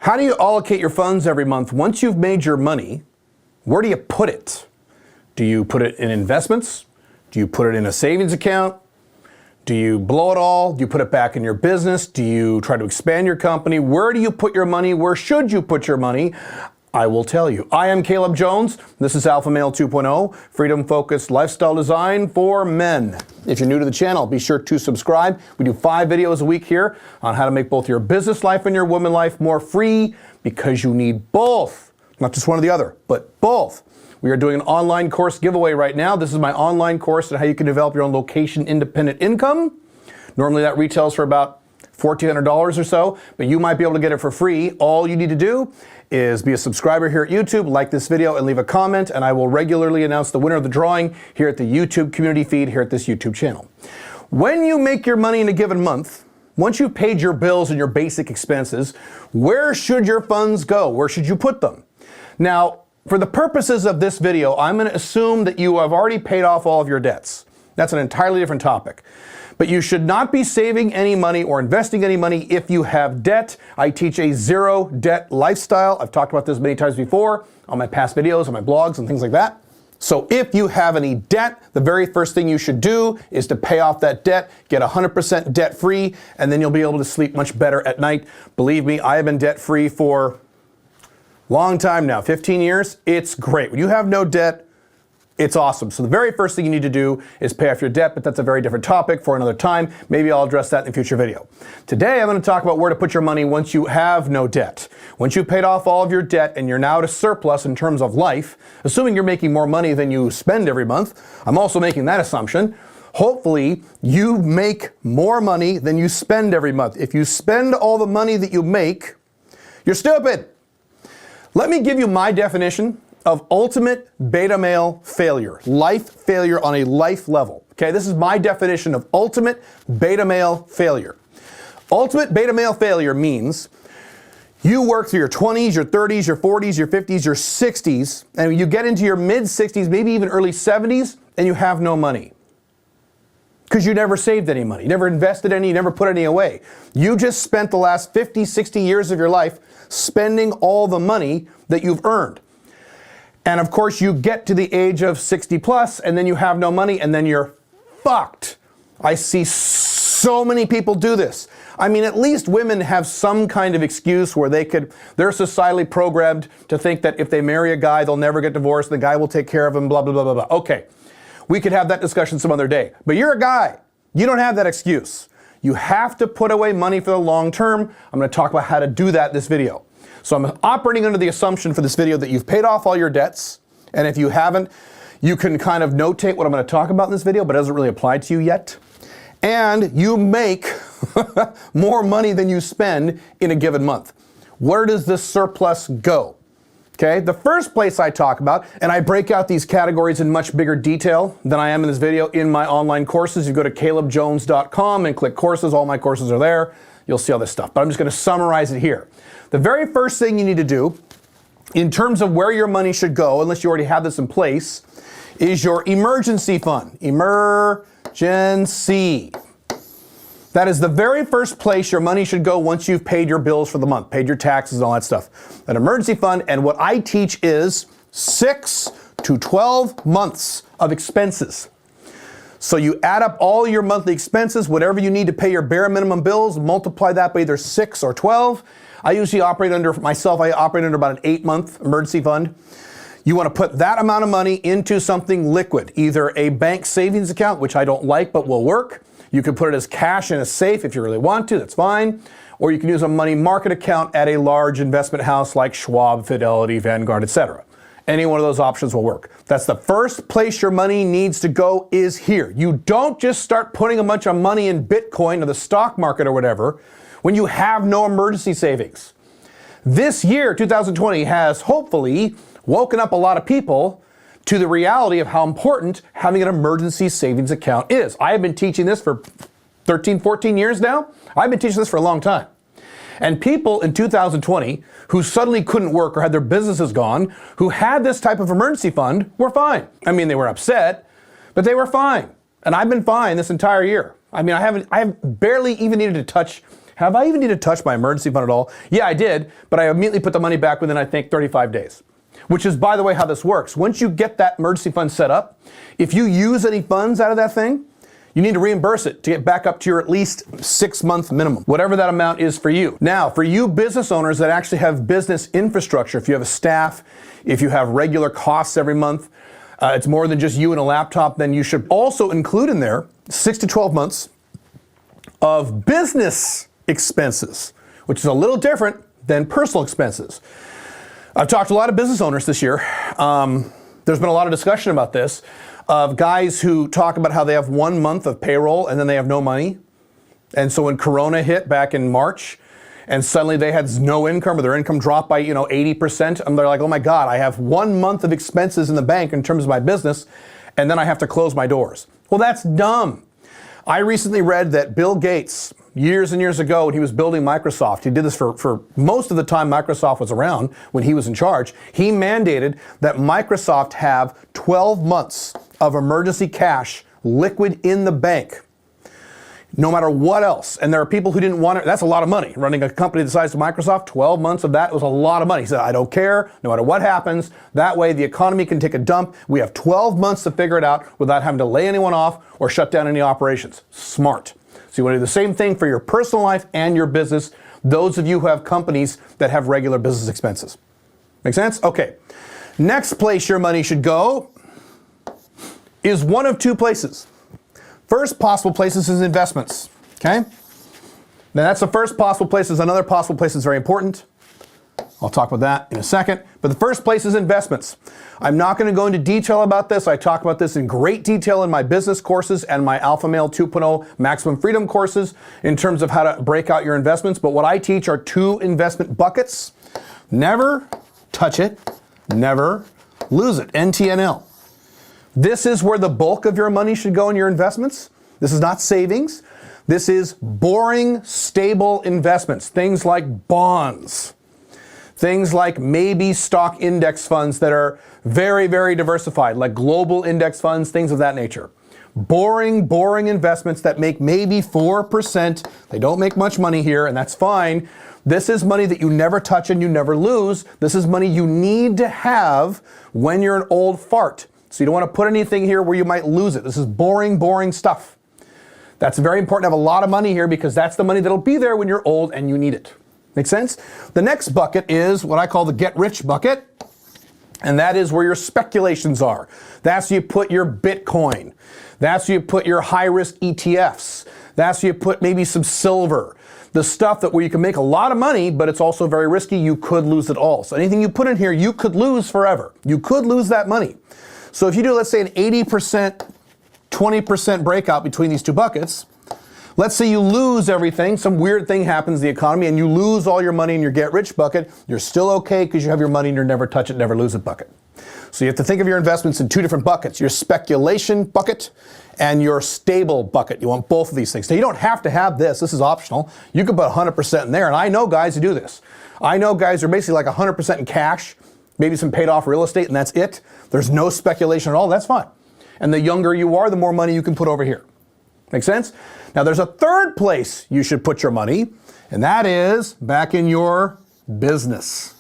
How do you allocate your funds every month? Once you've made your money, where do you put it? Do you put it in investments? Do you put it in a savings account? Do you blow it all? Do you put it back in your business? Do you try to expand your company? Where do you put your money? Where should you put your money? I will tell you. I am Caleb Jones. This is Alpha Male 2.0, freedom-focused lifestyle design for men. If you're new to the channel, be sure to subscribe. We do 5 videos a week here on how to make both your business life and your woman life more free, because you need both. Not just one or the other, but both. We are doing an online course giveaway right now. This is my online course on how you can develop your own location-independent income. Normally that retails for about $1,400 or so, but you might be able to get it for free. All you need to do is be a subscriber here at YouTube, like this video, and leave a comment, and I will regularly announce the winner of the drawing here at the YouTube community feed here at this YouTube channel. When you make your money in a given month, once you've paid your bills and your basic expenses, where should your funds go? Where should you put them? Now, for the purposes of this video, I'm going to assume that you have already paid off all of your debts. That's an entirely different topic. But you should not be saving any money or investing any money if you have debt. I teach a zero debt lifestyle. I've talked about this many times before on my past videos, on my blogs and things like that. So if you have any debt, the very first thing you should do is to pay off that debt, get 100% debt free, and then you'll be able to sleep much better at night. Believe me, I have been debt free for a long time now, 15 years. It's great. When you have no debt, it's awesome. So the very first thing you need to do is pay off your debt, but that's a very different topic for another time. Maybe I'll address that in a future video. Today, I'm going to talk about where to put your money once you have no debt. Once you've paid off all of your debt and you're now at a surplus in terms of life, assuming you're making more money than you spend every month, I'm also making that assumption. Hopefully, you make more money than you spend every month. If you spend all the money that you make, you're stupid. Let me give you my definition of ultimate beta male failure, life failure on a life level. Okay, this is my definition of ultimate beta male failure. Ultimate beta male failure means you work through your 20s, your 30s, your 40s, your 50s, your 60s, and you get into your mid-60s, maybe even early 70s, and you have no money. Because you never saved any money, you never invested any, you never put any away. You just spent the last 50, 60 years of your life spending all the money that you've earned. And of course, you get to the age of 60 plus, and then you have no money, and then you're fucked. I see so many people do this. I mean, at least women have some kind of excuse where they're societally programmed to think that if they marry a guy, they'll never get divorced, the guy will take care of them, blah, blah, blah, blah, blah. Okay, we could have that discussion some other day. But you're a guy. You don't have that excuse. You have to put away money for the long term. I'm going to talk about how to do that in this video. So I'm operating under the assumption for this video that you've paid off all your debts. And if you haven't, you can kind of notate what I'm going to talk about in this video, but it doesn't really apply to you yet. And you make more money than you spend in a given month. Where does this surplus go? Okay, the first place I talk about, and I break out these categories in much bigger detail than I am in this video in my online courses. You go to calebjones.com and click courses. All my courses are there. You'll see all this stuff, but I'm just going to summarize it here. The very first thing you need to do in terms of where your money should go, unless you already have this in place, is your emergency fund. Emergency. That is the very first place your money should go once you've paid your bills for the month, paid your taxes and all that stuff. An emergency fund, and what I teach is 6 to 12 months of expenses. So you add up all your monthly expenses, whatever you need to pay your bare minimum bills, multiply that by either 6 or 12. I usually operate under, myself, I operate under about an 8-month emergency fund. You want to put that amount of money into something liquid, either a bank savings account, which I don't like but will work. You can put it as cash in a safe if you really want to, that's fine. Or you can use a money market account at a large investment house like Schwab, Fidelity, Vanguard, etc. Any one of those options will work. That's the first place your money needs to go, is here. You don't just start putting a bunch of money in Bitcoin or the stock market or whatever when you have no emergency savings. This year, 2020, has hopefully woken up a lot of people to the reality of how important having an emergency savings account is. I have been teaching this for 13, 14 years now. I've been teaching this for a long time. And people in 2020 who suddenly couldn't work or had their businesses gone, who had this type of emergency fund, were fine. I mean, they were upset, but they were fine. And I've been fine this entire year. I mean, I have barely even needed to touch Have I even need to touch my emergency fund at all? Yeah, I did, but I immediately put the money back within, I think, 35 days. Which is, by the way, how this works. Once you get that emergency fund set up, if you use any funds out of that thing, you need to reimburse it to get back up to your at least 6-month minimum, whatever that amount is for you. Now, for you business owners that actually have business infrastructure, if you have a staff, if you have regular costs every month, it's more than just you and a laptop, then you should also include in there 6 to 12 months of business expenses, which is a little different than personal expenses. I've talked to a lot of business owners this year. There's been a lot of discussion about this, of guys who talk about how they have 1 month of payroll and then they have no money. And so when Corona hit back in March, and suddenly they had no income, or their income dropped by 80%, and they're like, oh my God, I have 1 month of expenses in the bank in terms of my business, and then I have to close my doors. Well, that's dumb. I recently read that Bill Gates, years and years ago when he was building Microsoft, he did this for most of the time Microsoft was around when he was in charge, he mandated that Microsoft have 12 months of emergency cash liquid in the bank, no matter what else. And there are people who didn't want it. That's a lot of money. Running a company the size of Microsoft, 12 months of that was a lot of money. He said, I don't care, no matter what happens. That way the economy can take a dump. We have 12 months to figure it out without having to lay anyone off or shut down any operations. Smart. So you want to do the same thing for your personal life and your business, those of you who have companies that have regular business expenses. Make sense? Okay. Next place your money should go is one of two places. First possible place is investments, okay? Now that's the first possible place. There's another possible place that's very important. I'll talk about that in a second. But the first place is investments. I'm not going to go into detail about this. I talk about this in great detail in my business courses and my Alpha Male 2.0 Maximum Freedom courses in terms of how to break out your investments. But what I teach are 2 investment buckets. Never touch it, never lose it, NTNL. This is where the bulk of your money should go in your investments. This is not savings. This is boring, stable investments. Things like bonds. Things like maybe stock index funds that are very, very diversified, like global index funds, things of that nature. Boring, boring investments that make maybe 4%. They don't make much money here, and that's fine. This is money that you never touch and you never lose. This is money you need to have when you're an old fart. So you don't want to put anything here where you might lose it. This is boring, boring stuff. That's very important to have a lot of money here because that's the money that'll be there when you're old and you need it. Make sense? The next bucket is what I call the get rich bucket. And that is where your speculations are. That's where you put your Bitcoin. That's where you put your high risk ETFs. That's where you put maybe some silver. The stuff that where you can make a lot of money, but it's also very risky. You could lose it all. So anything you put in here, you could lose forever. You could lose that money. So if you do, let's say, an 80%, 20% breakout between these 2 buckets, let's say you lose everything, some weird thing happens in the economy, and you lose all your money in your get rich bucket, you're still okay because you have your money in your never touch it, never lose it bucket. So you have to think of your investments in 2 different buckets, your speculation bucket and your stable bucket. You want both of these things. Now you don't have to have this. This is optional. You can put 100% in there, and I know guys who do this. I know guys who are basically like 100% in cash, maybe some paid off real estate, and that's it. There's no speculation at all. That's fine. And the younger you are, the more money you can put over here. Make sense? Now there's a third place you should put your money, and that is back in your business.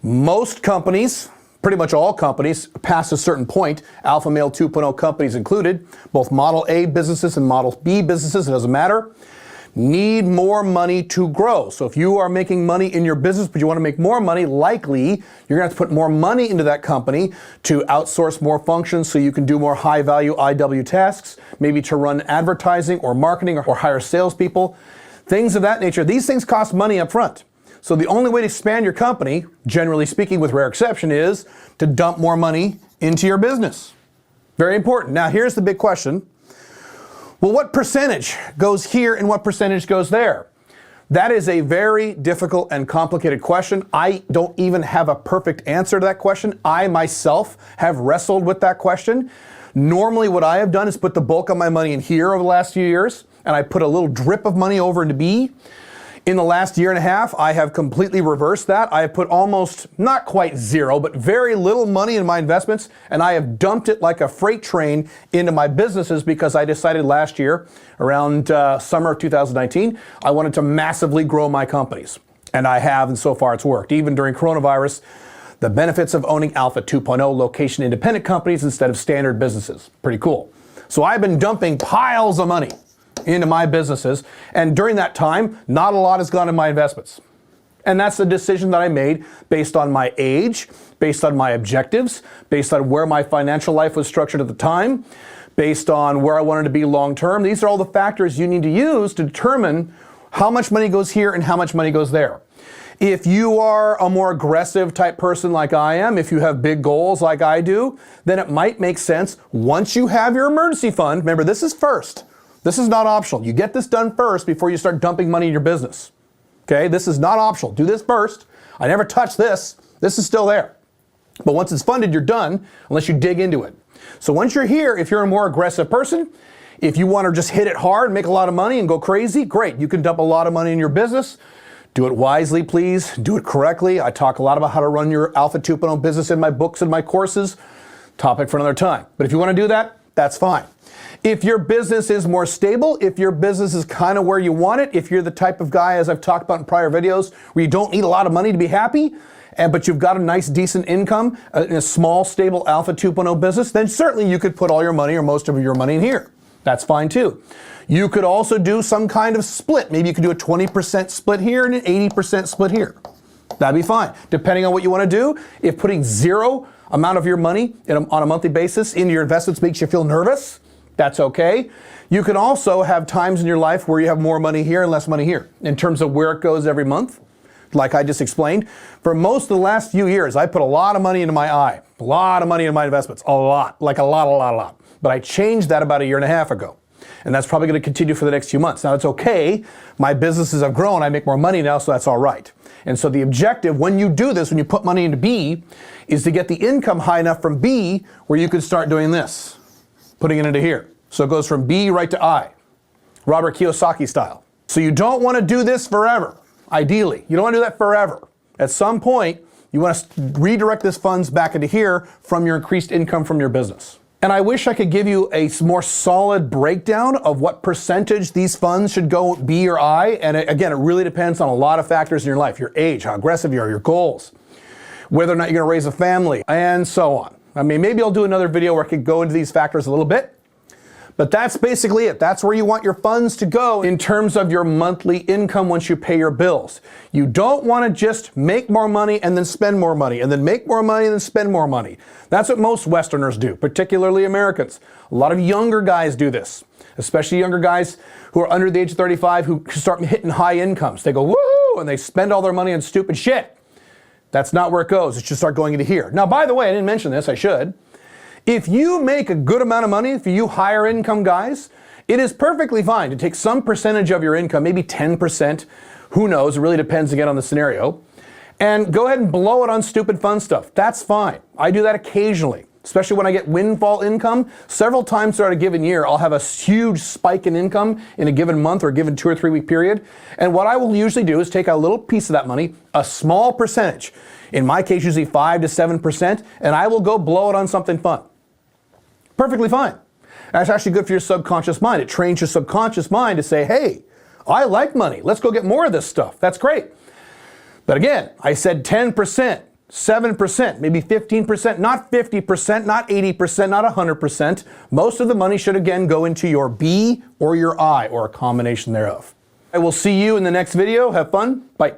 Most companies, pretty much all companies, past a certain point, Alpha Male 2.0 companies included, both Model A businesses and Model B businesses, it doesn't matter, need more money to grow. So if you are making money in your business, but you want to make more money, likely you're going to have to put more money into that company to outsource more functions so you can do more high value IW tasks, maybe to run advertising or marketing or hire salespeople, things of that nature. These things cost money up front. So the only way to expand your company, generally speaking, with rare exception, is to dump more money into your business. Very important. Now here's the big question. Well, what percentage goes here and what percentage goes there? That is a very difficult and complicated question. I don't even have a perfect answer to that question. I myself have wrestled with that question. Normally what I have done is put the bulk of my money in here over the last few years, and I put a little drip of money over into B. In the last year and a half, I have completely reversed that. I have put almost, not quite zero, but very little money in my investments, and I have dumped it like a freight train into my businesses because I decided last year, around summer of 2019, I wanted to massively grow my companies. And I have, and so far it's worked. Even during coronavirus, the benefits of owning Alpha 2.0 location independent companies instead of standard businesses. Pretty cool. So I've been dumping piles of money into my businesses, and during that time, not a lot has gone in my investments. And that's the decision that I made based on my age, based on my objectives, based on where my financial life was structured at the time, based on where I wanted to be long term. These are all the factors you need to use to determine how much money goes here and how much money goes there. If you are a more aggressive type person like I am, if you have big goals like I do, then it might make sense once you have your emergency fund. Remember, this is first. This is not optional. You get this done first before you start dumping money in your business. Okay, this is not optional. Do this first. I never touch this. This is still there. But once it's funded, you're done unless you dig into it. So once you're here, if you're a more aggressive person, if you want to just hit it hard, make a lot of money and go crazy, great. You can dump a lot of money in your business. Do it wisely, please. Do it correctly. I talk a lot about how to run your Alpha 2.0 business in my books and my courses. Topic for another time. But if you want to do that, that's fine. If your business is more stable, if your business is kind of where you want it, if you're the type of guy, as I've talked about in prior videos, where you don't need a lot of money to be happy, but you've got a nice, decent income in a small, stable Alpha 2.0 business, then certainly you could put all your money or most of your money in here. That's fine too. You could also do some kind of split. Maybe you could do a 20% split here and an 80% split here. That'd be fine, depending on what you want to do. If putting zero amount of your money on a monthly basis into your investments makes you feel nervous, that's okay. You can also have times in your life where you have more money here and less money here in terms of where it goes every month. Like I just explained, for most of the last few years, I put a lot of money into my I, a lot of money into my investments, a lot. But I changed that about a year and a half ago. And that's probably going to continue for the next few months. Now it's okay. My businesses have grown. I make more money now, so that's all right. And so the objective when you do this, when you put money into B, is to get the income high enough from B where you can start doing this, putting it into here. So it goes from B right to I, Robert Kiyosaki style. So you don't want to do this forever, ideally. You don't want to do that forever. At some point, you want to redirect this funds back into here from your increased income from your business. And I wish I could give you a more solid breakdown of what percentage these funds should go B or I. And again, it really depends on a lot of factors in your life, your age, how aggressive you are, your goals, whether or not you're going to raise a family, and so on. I mean, maybe I'll do another video where I could go into these factors a little bit. But that's basically it. That's where you want your funds to go in terms of your monthly income once you pay your bills. You don't want to just make more money and then spend more money, and then make more money and then spend more money. That's what most Westerners do, particularly Americans. A lot of younger guys do this, especially younger guys who are under the age of 35 who start hitting high incomes. They go, woohoo, and they spend all their money on stupid shit. That's not where it goes. It should start going into here. Now, by the way, I didn't mention this, I should. If you make a good amount of money, for you higher income guys, it is perfectly fine to take some percentage of your income, maybe 10%, who knows, it really depends again on the scenario, and go ahead and blow it on stupid fun stuff. That's fine. I do that occasionally, especially when I get windfall income. Several times throughout a given year, I'll have a huge spike in income in a given month or a given 2 or 3 week period. And what I will usually do is take a little piece of that money, a small percentage, in my case usually 5 to 7%, and I will go blow it on something fun. Perfectly fine. That's actually good for your subconscious mind. It trains your subconscious mind to say, hey, I like money. Let's go get more of this stuff. That's great. But again, I said 10%, 7%, maybe 15%, not 50%, not 80%, not 100%. Most of the money should again go into your B or your I, or a combination thereof. I will see you in the next video. Have fun. Bye.